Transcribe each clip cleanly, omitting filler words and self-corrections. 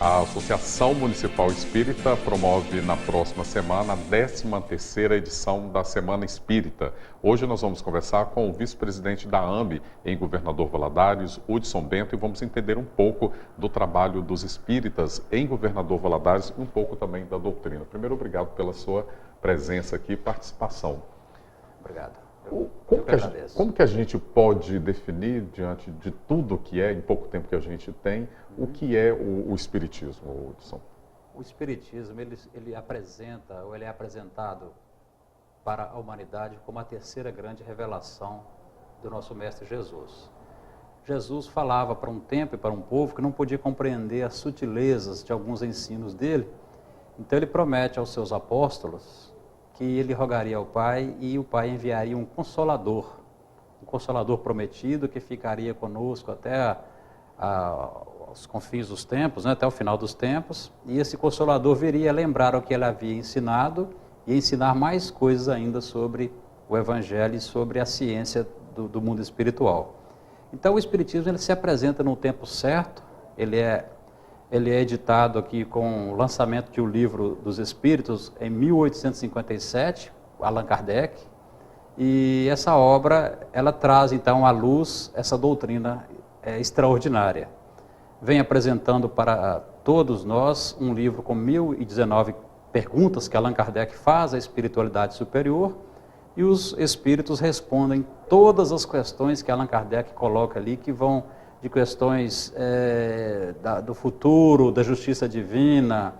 A Associação Municipal Espírita promove na próxima semana a 13ª edição da Semana Espírita. Hoje nós vamos conversar com o vice-presidente da AMB em Governador Valadares, Hudson Bento, e vamos entender um pouco do trabalho dos espíritas em Governador Valadares e um pouco também da doutrina. Primeiro, obrigado pela sua presença aqui e participação. Obrigado. Como que a gente pode definir, diante de tudo que é, em pouco tempo que a gente tem, o que é o Espiritismo, Hudson? O Espiritismo, ele apresenta, ou ele é apresentado para a humanidade como a terceira grande revelação do nosso Mestre Jesus. Jesus falava para um tempo e para um povo que não podia compreender as sutilezas de alguns ensinos dele, então ele promete aos seus apóstolos que ele rogaria ao Pai e o Pai enviaria um consolador prometido que ficaria conosco até os confins dos tempos, né, até o final dos tempos, e esse consolador viria lembrar o que ele havia ensinado e ensinar mais coisas ainda sobre o Evangelho e sobre a ciência do mundo espiritual. Então o Espiritismo ele se apresenta no tempo certo, ele é editado aqui com o lançamento de O Livro dos Espíritos em 1857, Allan Kardec, e essa obra, ela traz então à luz essa doutrina extraordinária. Vem apresentando para todos nós um livro com 1019 perguntas que Allan Kardec faz à espiritualidade superior, e os espíritos respondem todas as questões que Allan Kardec coloca ali, que vão de questões do futuro, da justiça divina,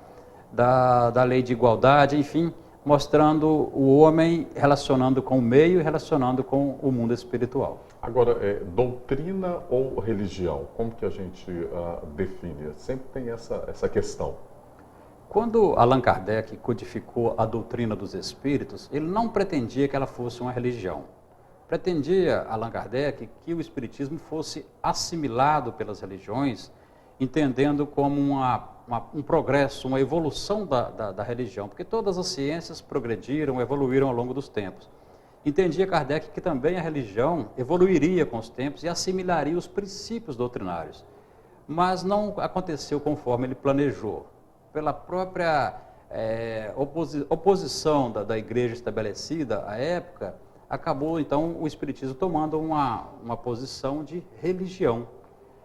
da lei de igualdade, enfim, mostrando o homem relacionando com o meio e relacionando com o mundo espiritual. Agora, doutrina ou religião? Como que a gente define? Sempre tem essa questão. Quando Allan Kardec codificou a doutrina dos espíritos, ele não pretendia que ela fosse uma religião. Pretendia Allan Kardec que o Espiritismo fosse assimilado pelas religiões, entendendo como um progresso, uma evolução da religião, porque todas as ciências progrediram, evoluíram ao longo dos tempos. Entendia Kardec que também a religião evoluiria com os tempos e assimilaria os princípios doutrinários, mas não aconteceu conforme ele planejou. Pela própria oposição da igreja estabelecida à época, acabou então o Espiritismo tomando uma posição de religião.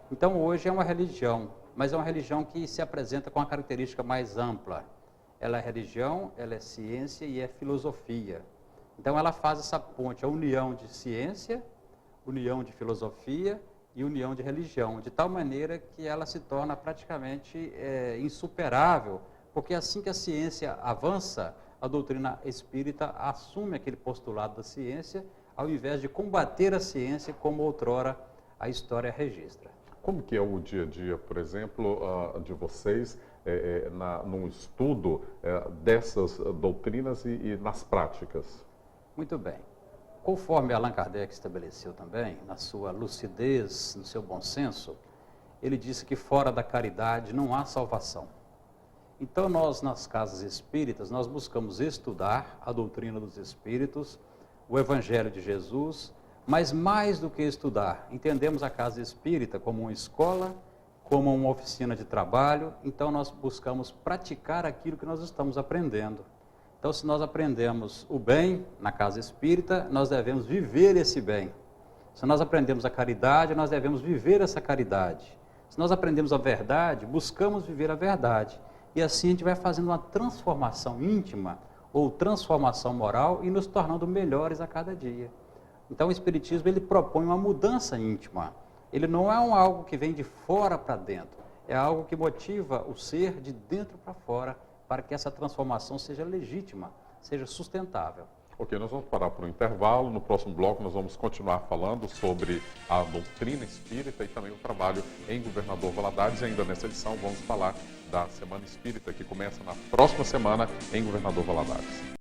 Então hoje é uma religião, mas é uma religião que se apresenta com uma característica mais ampla. Ela é religião, ela é ciência e é filosofia. Então ela faz essa ponte, a união de ciência, união de filosofia e união de religião, de tal maneira que ela se torna praticamente insuperável, porque assim que a ciência avança, a doutrina espírita assume aquele postulado da ciência, ao invés de combater a ciência como outrora a história registra. Como que é o dia a dia, por exemplo, de vocês, num estudo dessas doutrinas e nas práticas? Muito bem. Conforme Allan Kardec estabeleceu também, na sua lucidez, no seu bom senso, ele disse que fora da caridade não há salvação. Então nós, nas casas espíritas, nós buscamos estudar a doutrina dos espíritos, o Evangelho de Jesus, mas mais do que estudar, entendemos a casa espírita como uma escola, como uma oficina de trabalho, então nós buscamos praticar aquilo que nós estamos aprendendo. Então se nós aprendemos o bem na casa espírita, nós devemos viver esse bem. Se nós aprendemos a caridade, nós devemos viver essa caridade. Se nós aprendemos a verdade, buscamos viver a verdade. E assim a gente vai fazendo uma transformação íntima ou transformação moral e nos tornando melhores a cada dia. Então o Espiritismo ele propõe uma mudança íntima. Ele não é algo que vem de fora para dentro, é algo que motiva o ser de dentro para fora para que essa transformação seja legítima, seja sustentável. Ok, nós vamos parar por um intervalo. No próximo bloco nós vamos continuar falando sobre a doutrina espírita e também o trabalho em Governador Valadares. E ainda nessa edição vamos falar da Semana Espírita, que começa na próxima semana em Governador Valadares.